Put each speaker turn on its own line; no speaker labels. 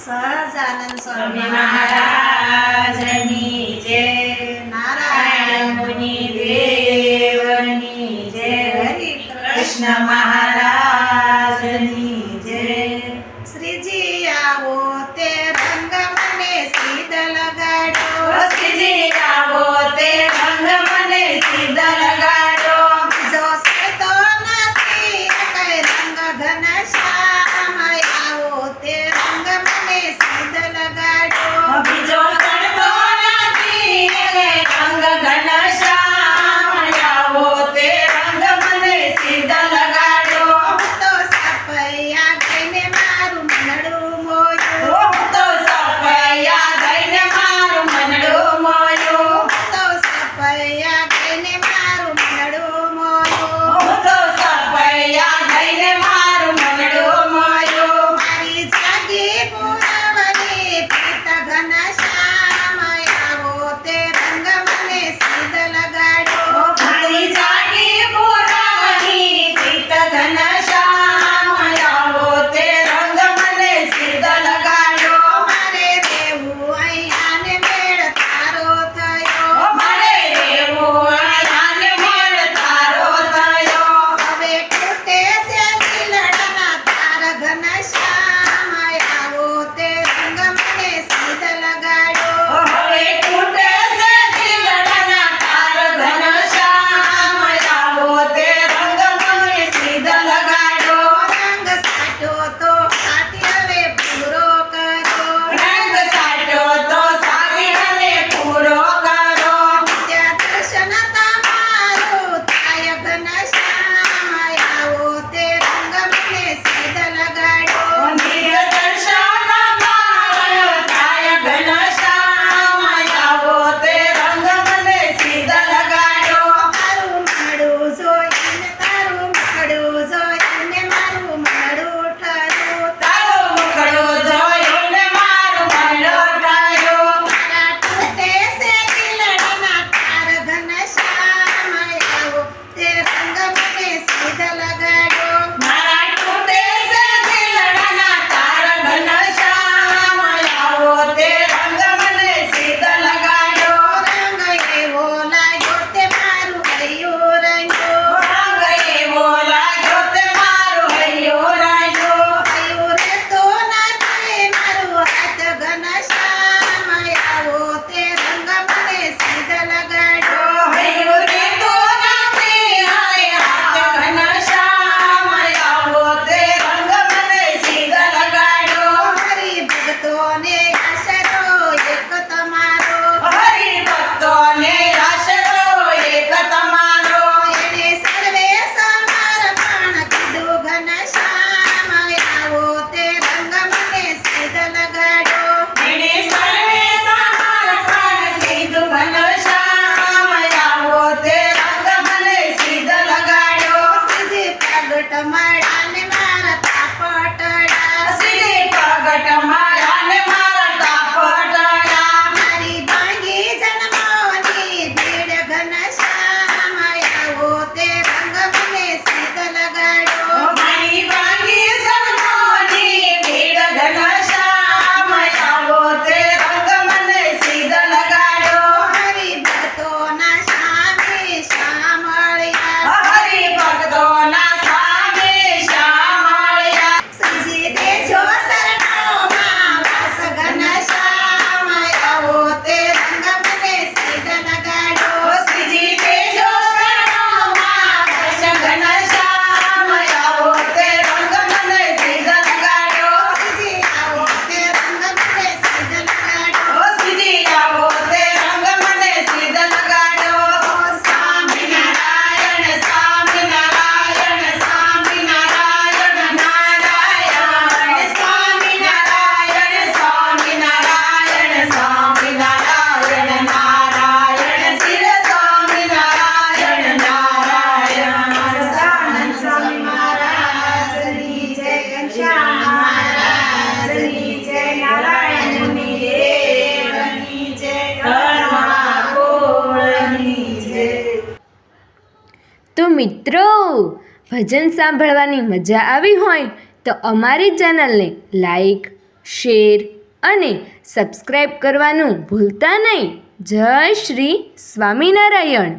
સહજાનંદ
સ્વામી મહારાજની જય, નારાયણ મુનિ દેવની જય,
હરિ
કૃષ્ણ મહારાજની જય.
શ્રીજી આવો તે રંગ મને સીધ લગાડો.
શ્રીજી આવો તે રંગ મને સીધ લગાડો.
જો તો નથી કઈ રંગ ઘનશ્યામ, આવો તે રંગ મને સીધ લગાડો.
બીજો સડતો નથી એ રંગ ઘનશ્યામ, આવો તે રંગ મને સીધ લગાડો.
તો સપૈયા ગઈને મારું મનડું મોયું.
હું તો સપૈયા ગઈને મારું મનડું મોયું.
તો સપૈયા ગઈને મારું મનડું મોયું.
હું તો સપૈયા ગઈને મારું મનડું મોયું.
મારી જાગી પુરવણી પ્રીત ઘનશ્યામ, આવો તે રંગ મને સીધ લગાડો.
મારી જાગી પુરવણી પ્રીત ઘનશ્યામ, આવો તે રંગ મને સીધ લગાડો.
મારે રહેવું અહીંયા ને મેળ તારો થયો.
મારે રહેવું આયાને મેળ તારો થયો.
હવે તૂટે છે દિલડાના તાર ઘનશ્યામ, આવો તે રંગ મને સીધ લગાડો.
હવે તૂટે છે દિલડાના તાર ઘનશ્યામ, આવો તે રંગ મને સીધ લગાડો.
રંગ સાટો તો સાટી હવે પૂરો કરો.
રંગ સાટો તો સાગીરને પૂરો કરો.
ત્યાં દર્શન તમારું થાય ઘનશ્યામ, આવો તે રંગ મને સીધ લગાડો.
મંદિર દર્શન મારો થાય ઘનશ્યામ, આવો તે રંગ મને સીધ લગાડો.
તારું મળું જોઈને તારું મળું જોઈને મારું મળું ઠરું.
તારું મુખડું જોયું ને મારું મનડું ઠર્યું.
મારા તૂટે છે દિલડાના તાર ઘનશ્યામ, આવો તે રંગ મને સીધ લગાડો.
મારા તૂટે છે દિલડાના તાર ઘનશ્યામ, આવો તે રંગ મને સીધ લગાડો.
રંગ એવો લાગ્યો તે મારું હૈયું રંગ્યું.
રંગ એવો લાગ્યો તે મારું હૈયું રાંધ્યું.
હૈયું રહેતો નથી મારું હાથ ઘનશ્યામ, આવો તે રંગ મને સીધ લગાડો.
હૈયું રહેતું નથી હાય હાથ ઘનશ્યામ, આવો તે રંગ મને સીધ લગાડો.
હરિ ભક્તોને આશરો એક તમારો.
હરિભક્તોને આશરો એક તમારો.
એને સર્વે સમર્પણ કીધું ઘનશ્યામ, આવો તે રંગ મને સીધ લગાડો.
એણે સર્વે સમર્પણ કીધું ઘનશ્યામ, આવો તે રંગ મને સીધ લગાડો.
સીધી પ્રગટ મળાને મારા તાપટડા.
શ્રી પ્રગટ માળાને મારા તાપટડા.
મારી ભાંગી જન્મોની ભીડ ઘનશ્યામ, આવો તે રંગ મને સીધ લગાડો.
મારી ભાંગી જન્મોની ભીડ ઘનશ્યામ, આવો તે રંગ મને સીધ લગાડો.
હરિ ભક્તોના સ્વામી સાંભળ્યા.
હરિભક્તોના સ્વામી શ્યામળિયા.
શ્રીજી દેજો શરણોમાં વાસ ઘનશ્યામ, આવો તે રંગ મને સીધ લગાડો.
શ્રીજી તેજો શરણોમાં વાસ ઘનશ્યામ, આવો તે રંગ મને સીધ લગાડો.
શ્રીજી આવો તે રંગ મને સીધ લગાડો.
શ્રીજી આવો તે રંગ મને સીધ લગાડો. સ્વામિનારાયણ સ્વામિનારાયણ સ્વામિનારાયણ નારાયણ. સ્વામિનારાયણ સ્વામિનારાયણ સ્વામિનારાયણ નારાયણ. શિર સ્વામિનારાયણ નારાયણ.
સહજાનંદ સ્વામી મહારાજની જય. ઘનશ્યામ મહારાજની જય. નારાયણ મુનિ દેવની જય.
ધર્મકુળની જય.
તો મિત્રો, ભજન સાંભળવાની મજા આવી હોય તો અમારી ચેનલને લાઈક, શેર અને સબસ્ક્રાઈબ કરવાનું ભૂલતા નહીં. જય શ્રી સ્વામિનારાયણ.